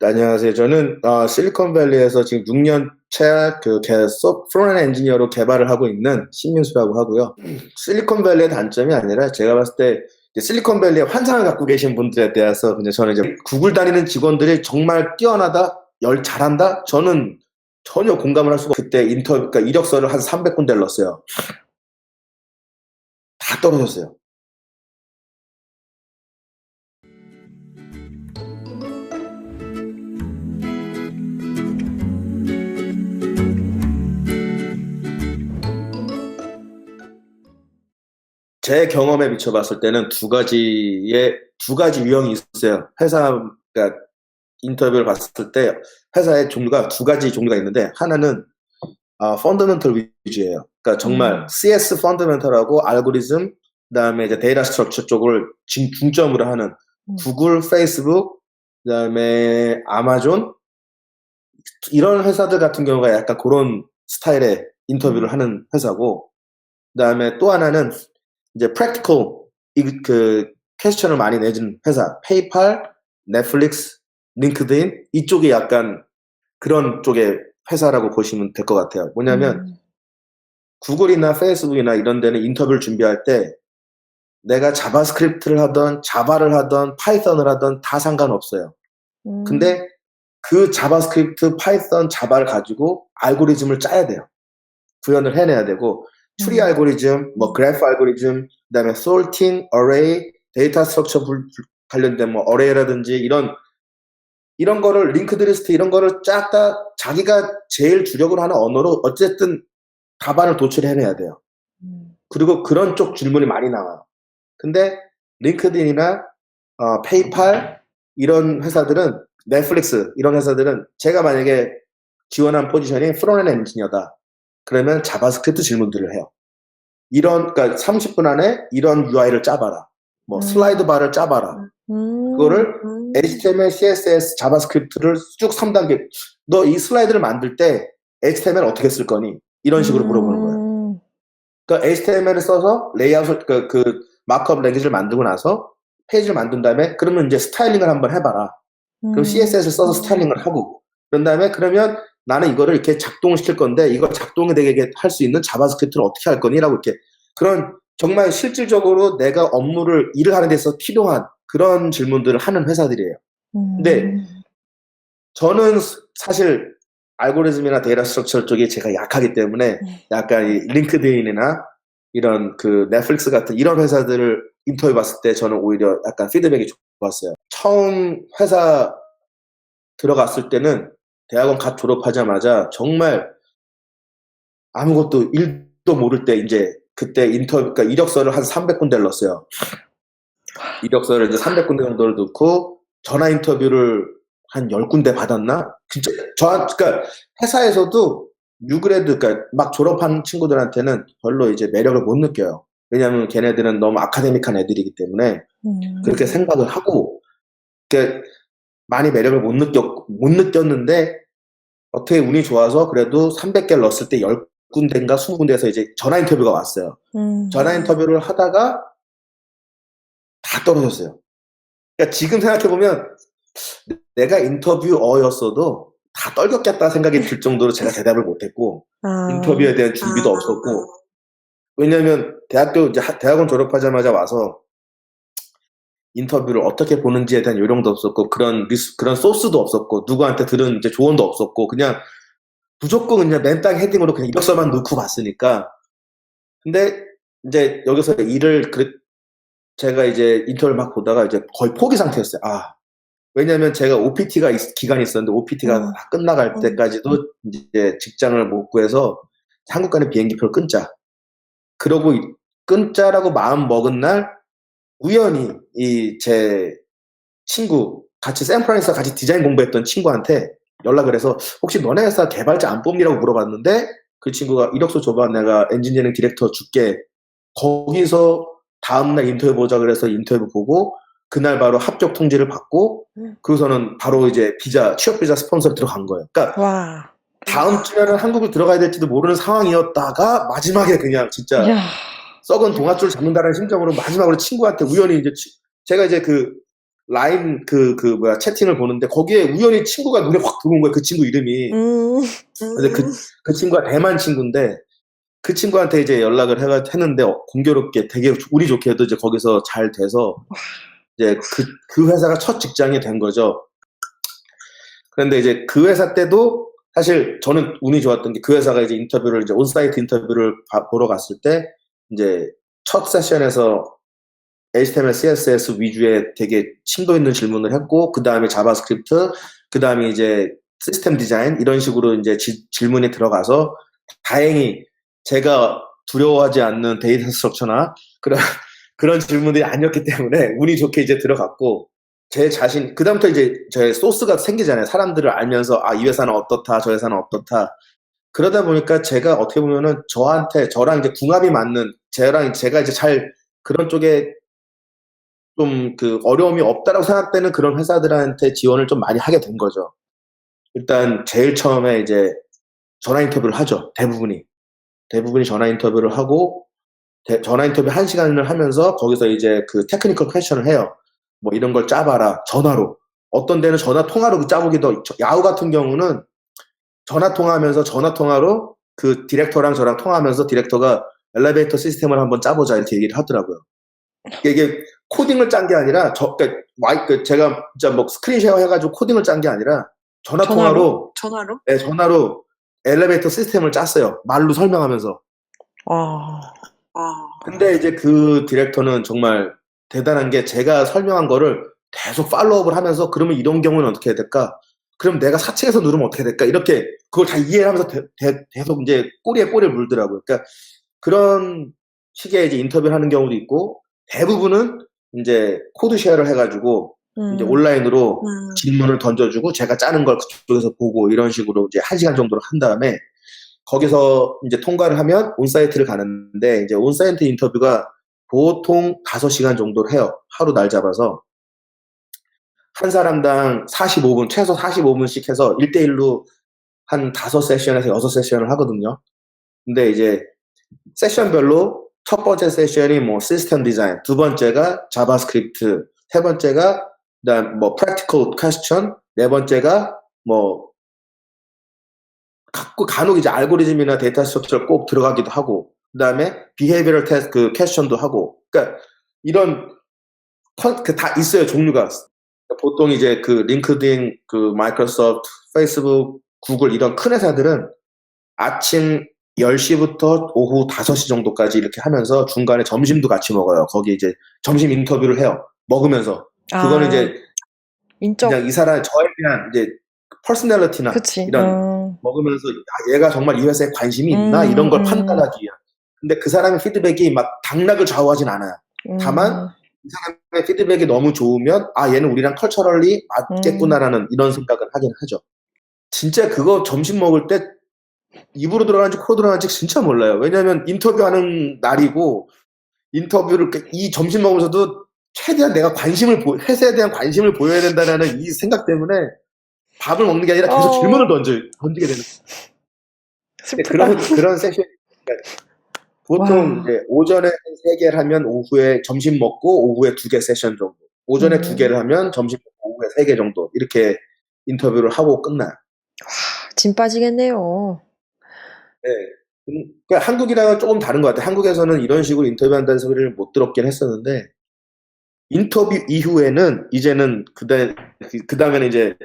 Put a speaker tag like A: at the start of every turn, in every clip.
A: 안녕하세요. 저는 실리콘밸리에서 지금 6년째 프론트end 엔지니어로 개발을 하고 있는 신민수라고 하고요. 실리콘밸리의 단점이 아니라 제가 봤을 때 이제 실리콘밸리의 환상을 갖고 계신 분들에 대해서 그냥 저는 이제 구글 다니는 직원들이 정말 뛰어나다, 잘한다? 저는 전혀 공감을 할 수가 없어요. 그때 그러니까 이력서를 한 300군데를 넣었어요. 다 떨어졌어요. 제 경험에 비춰봤을 때는 두 가지 유형이 있어요. 그러니까 인터뷰를 봤을 때 회사의 종류가 두 가지 종류가 있는데, 하나는 펀더멘털 위주예요. 그러니까 정말 CS 펀더멘털하고 알고리즘, 그다음에 이제 데이터 스트럭처 쪽을 중점으로 하는 구글, 페이스북, 그다음에 아마존 이런 회사들 같은 경우가 약간 그런 스타일의 인터뷰를 하는 회사고, 그다음에 또 하나는 이제 프랙티컬 퀘스천을 많이 내준 회사, 페이팔, 넷플릭스, 링크드인 이쪽이 약간 그런 쪽의 회사라고 보시면 될 것 같아요. 뭐냐면 구글이나 페이스북이나 이런 데는 인터뷰를 준비할 때 내가 자바스크립트를 하던 자바를 하던 파이썬을 하던 다 상관없어요. 근데 그 자바스크립트, 파이썬, 자바를 가지고 알고리즘을 짜야 돼요. 구현을 해내야 되고, 추리 알고리즘, 그래프 알고리즘, 그다음에 sorting, array, 데이터 스트럭처 관련된 어레이라든지 이런 거를 링크드 리스트 이런 거를 쫙 다 자기가 제일 주력으로 하는 언어로 어쨌든 답안을 도출해내야 돼요. 그리고 그런 쪽 질문이 많이 나와요. 근데 링크드인이나 페이팔 이런 회사들은, 넷플릭스 이런 회사들은 제가 만약에 지원한 포지션이 프론트end 엔지니어다. 그러면 자바스크립트 질문들을 해요. 그러니까 30분 안에 이런 UI를 짜봐라. 슬라이드 바를 짜봐라. 그거를 HTML, CSS, 자바스크립트를 쭉 3단계. 너 이 슬라이드를 만들 때 HTML 어떻게 쓸 거니? 이런 식으로 물어보는 거예요. 그러니까 HTML을 써서 레이아웃을 그 마크업 랭귀지를 만들고 나서 페이지를 만든 다음에 그러면 이제 스타일링을 한번 해봐라. 그럼 CSS를 써서 스타일링을 하고, 그런 다음에 그러면 나는 이거를 이렇게 작동을 시킬 건데 이걸 작동이 되게 할 수 있는 자바스크립트를 어떻게 할 거니? 라고 이렇게 그런 정말 실질적으로 내가 일을 하는 데서 필요한 그런 질문들을 하는 회사들이에요. 근데 저는 사실 알고리즘이나 데이터 스트럭처 쪽이 제가 약하기 때문에 약간 이 링크드인이나 이런 넷플릭스 같은 이런 회사들을 인터뷰 봤을 때 저는 오히려 약간 피드백이 좋았어요. 처음 회사 들어갔을 때는 대학원 갓 졸업하자마자 정말 아무것도 일도 모를 때 이제 그때 그러니까 이력서를 한 300군데를 넣었어요. 이력서를 이제 300군데 정도를 넣고 전화 인터뷰를 한 10군데 받았나? 진짜 그러니까 회사에서도 뉴그레드, 그러니까 막 졸업한 친구들한테는 별로 이제 매력을 못 느껴요. 왜냐하면 걔네들은 너무 아카데믹한 애들이기 때문에 그렇게 생각을 하고, 그러니까 많이 매력을 못 느꼈는데 어떻게 운이 좋아서 그래도 300개를 넣었을 때 10군데인가 20군데에서 이제 전화 인터뷰가 왔어요. 전화 인터뷰를 하다가 다 떨어졌어요. 그러니까 지금 생각해보면 내가 인터뷰어였어도 다 떨겼겠다 생각이 들 정도로 제가 대답을 못했고, 인터뷰에 대한 준비도 없었고, 왜냐면 대학원 졸업하자마자 와서 인터뷰를 어떻게 보는지에 대한 요령도 없었고, 그런 소스도 없었고, 누구한테 들은 이제 조언도 없었고, 그냥 무조건 그냥 맨땅 헤딩으로 그냥 이력서만 넣고 봤으니까. 근데 이제 여기서 제가 이제 인터뷰를 막 보다가 이제 거의 포기 상태였어요. 왜냐면 제가 OPT가 기간이 있었는데 OPT가 다 끝나갈 때까지도 이제 직장을 못 구해서 한국 가는 비행기표를 끊자. 그러고 끊자라고 마음 먹은 날 우연히 제 친구, 같이 샌프란시스코 같이 디자인 공부했던 친구한테 연락을 해서 혹시 너네 회사 개발자 안 뽑니라고 물어봤는데, 그 친구가 이력서 줘봐, 내가 엔지니어링 디렉터 줄게. 거기서 다음날 인터뷰 보자 그래서 인터뷰 보고 그날 바로 합격 통지를 받고, 그래서는 바로 이제 취업 비자 스폰서로 들어간 거예요. 그러니까 다음 주면은 한국을 들어가야 될지도 모르는 상황이었다가 마지막에 그냥 진짜 썩은 동아줄 잡는다는 심정으로 마지막으로 친구한테 우연히 이제 제가 이제 라인 채팅을 보는데 거기에 우연히 친구가 눈에 확 들어온 거예요. 그 친구 이름이. 근데 그 친구가 대만 친구인데 그 친구한테 이제 연락을 했는데 공교롭게 되게 운이 좋게도 이제 거기서 잘 돼서 이제 그 회사가 첫 직장이 된 거죠. 그런데 이제 그 회사 때도 사실 저는 운이 좋았던 게 그 회사가 이제 이제 온사이트 인터뷰를 보러 갔을 때 이제 첫 세션에서 HTML, CSS 위주의 되게 심도 있는 질문을 했고, 그 다음에 자바스크립트, 그 다음에 이제 시스템 디자인, 이런 식으로 이제 질문이 들어가서, 다행히 제가 두려워하지 않는 데이터 스트럭처나 그런 질문들이 아니었기 때문에 운이 좋게 이제 들어갔고, 제 자신, 그다음부터 이제 제 소스가 생기잖아요. 사람들을 알면서, 이 회사는 어떻다, 저 회사는 어떻다. 그러다 보니까 제가 어떻게 보면은 저랑 이제 궁합이 맞는, 제가 이제 잘 그런 쪽에 좀 어려움이 없다라고 생각되는 그런 회사들한테 지원을 좀 많이 하게 된 거죠. 일단 제일 처음에 이제 전화 인터뷰를 하죠. 대부분이 전화 인터뷰를 하고 전화 인터뷰 1시간을 하면서 거기서 이제 테크니컬 퀘스천을 해요. 뭐 이런 걸 짜봐라. 전화로. 어떤 데는 전화 통화로 짜보기도, 야후 같은 경우는 전화 통화로 디렉터랑 저랑 통화하면서 디렉터가 엘리베이터 시스템을 한번 짜보자 이렇게 얘기를 하더라고요. 이게 코딩을 짠 게 아니라 제가 진짜 뭐 스크린 쉐어 해가지고 코딩을 짠 게 아니라 전화로 네, 전화로 엘리베이터 시스템을 짰어요. 말로 설명하면서. 근데 이제 그 디렉터는 정말 대단한 게 제가 설명한 거를 계속 팔로우업을 하면서 그러면 이런 경우는 어떻게 해야 될까? 그럼 내가 4층에서 누르면 어떻게 될까? 이렇게 그걸 다 이해를 하면서 계속 이제 꼬리에 꼬리를 물더라고요. 그러니까 그런 식의 이제 인터뷰를 하는 경우도 있고 대부분은 이제 코드 쉐어를 해가지고 이제 온라인으로 질문을 던져주고 제가 짜는 걸 그쪽에서 보고 이런 식으로 이제 1시간 정도를 한 다음에 거기서 이제 통과를 하면 온사이트를 가는데 이제 온사이트 인터뷰가 보통 5시간 정도를 해요. 하루 날 잡아서. 한 사람당 45분, 최소 45분씩 해서 1대1로 한 5세션에서 6세션을 하거든요. 근데 이제 세션별로 첫 번째 세션이 뭐 시스템 디자인, 두 번째가 자바스크립트, 세 번째가 그다음 뭐 프랙티컬 퀘스천, 네 번째가 뭐 간혹 이제 알고리즘이나 데이터 스트럭처를 꼭 들어가기도 하고, 그다음에 비헤이비럴 테스트 퀘스천도 하고, 그러니까 이런 다 있어요 종류가. 보통 이제 링크드인, 마이크로소프트, 페이스북, 구글 이런 큰 회사들은 아침 10시부터 오후 5시 정도까지 이렇게 하면서 중간에 점심도 같이 먹어요. 거기 이제 점심 인터뷰를 해요. 먹으면서. 그거는 이제 그냥 이 사람 저에 대한 이제 퍼스널리티나 이런 먹으면서 얘가 정말 이 회사에 관심이 있나 이런 걸 판단하기 위한. 근데 그 사람의 피드백이 막 당락을 좌우하진 않아요. 다만 이 사람의 피드백이 너무 좋으면 얘는 우리랑 컬처럴리 맞겠구나라는 이런 생각을 하긴 하죠. 진짜 그거 점심 먹을 때 입으로 들어가는지 코로 들어가는지 진짜 몰라요. 왜냐하면 인터뷰하는 날이고 인터뷰를 이 점심 먹으면서도 최대한 내가 회사에 대한 관심을 보여야 된다는 이 생각 때문에 밥을 먹는 게 아니라 계속 질문을 던지게 되는. 그런 세션. 보통 이제 오전에 3개를 하면 오후에 점심 먹고 오후에 2개 세션 정도. 오전에 2개를 하면 점심 먹고 오후에 3개 정도. 이렇게 인터뷰를 하고 끝나요.
B: 진 빠지겠네요.
A: 네. 그러니까 한국이랑은 조금 다른 것 같아요. 한국에서는 이런 식으로 인터뷰한다는 소리를 못 들었긴 했었는데 인터뷰 이후에는 이제는 그 다음에는 이제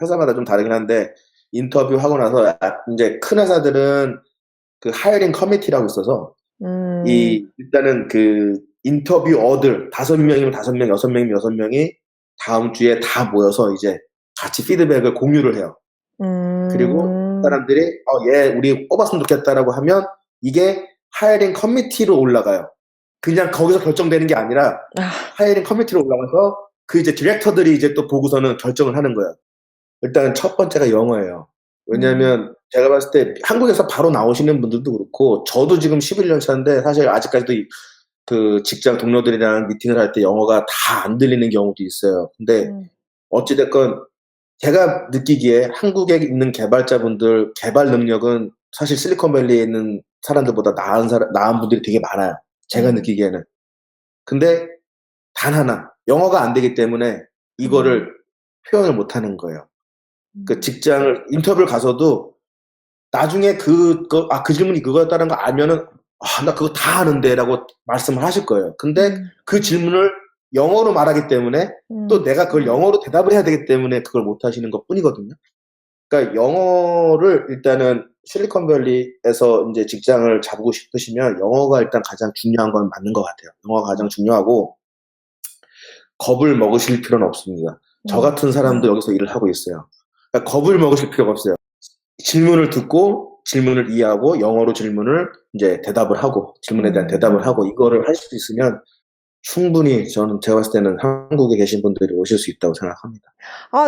A: 회사마다 좀 다르긴 한데 인터뷰하고 나서 이제 큰 회사들은 하이어링 커미티라고 있어서 일단은 인터뷰어들 5명이면 5명, 6명이면 6명이 다음 주에 다 모여서 이제 같이 피드백을 공유를 해요. 그리고 사람들이 얘 우리 뽑았으면 좋겠다라고 하면 이게 하이어링 커미티로 올라가요. 그냥 거기서 결정되는 게 아니라 하이어링 커미티로 올라가서 이제 디렉터들이 이제 또 보고서는 결정을 하는 거예요. 일단 첫 번째가 영어예요. 왜냐하면 제가 봤을 때 한국에서 바로 나오시는 분들도 그렇고 저도 지금 11년 차인데 사실 아직까지도 직장 동료들이랑 미팅을 할 때 영어가 다 안 들리는 경우도 있어요. 근데 어찌됐건 제가 느끼기에 한국에 있는 개발자분들 개발 능력은 사실 실리콘밸리에 있는 사람들보다 나은 분들이 되게 많아요. 제가 느끼기에는. 근데 단 하나 영어가 안 되기 때문에 이거를 표현을 못 하는 거예요. 그 직장을 인터뷰를 가서도 나중에 그 질문이 그거였다는 거 알면은 나 그거 다 아는데라고 말씀을 하실 거예요. 근데 그 질문을 영어로 말하기 때문에 또 내가 그걸 영어로 대답을 해야 되기 때문에 그걸 못 하시는 것 뿐이거든요. 그러니까 영어를 일단은 실리콘밸리에서 이제 직장을 잡고 싶으시면 영어가 일단 가장 중요한 건 맞는 것 같아요. 영어가 가장 중요하고 겁을 먹으실 필요는 없습니다. 저 같은 사람도 여기서 일을 하고 있어요. 그러니까 겁을 먹으실 필요가 없어요. 질문을 듣고 질문을 이해하고 영어로 질문을 이제 대답을 하고 질문에 대한 대답을 하고 이거를 할 수 있으면 충분히 저는 제가 봤을 때는 한국에 계신 분들이 오실 수 있다고 생각합니다.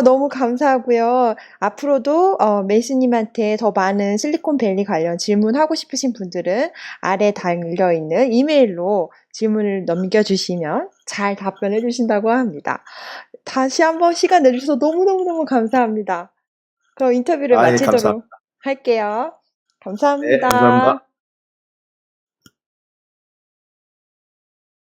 B: 너무 감사하고요. 앞으로도 메이스님한테 더 많은 실리콘밸리 관련 질문하고 싶으신 분들은 아래 달려 있는 이메일로 질문을 남겨주시면 잘 답변해 주신다고 합니다. 다시 한번 시간 내주셔서 너무너무너무 감사합니다. 그럼 인터뷰를
A: 예, 감사합니다.
B: 마치도록 할게요.
A: 네,
B: 감사합니다.
A: 감사합니다.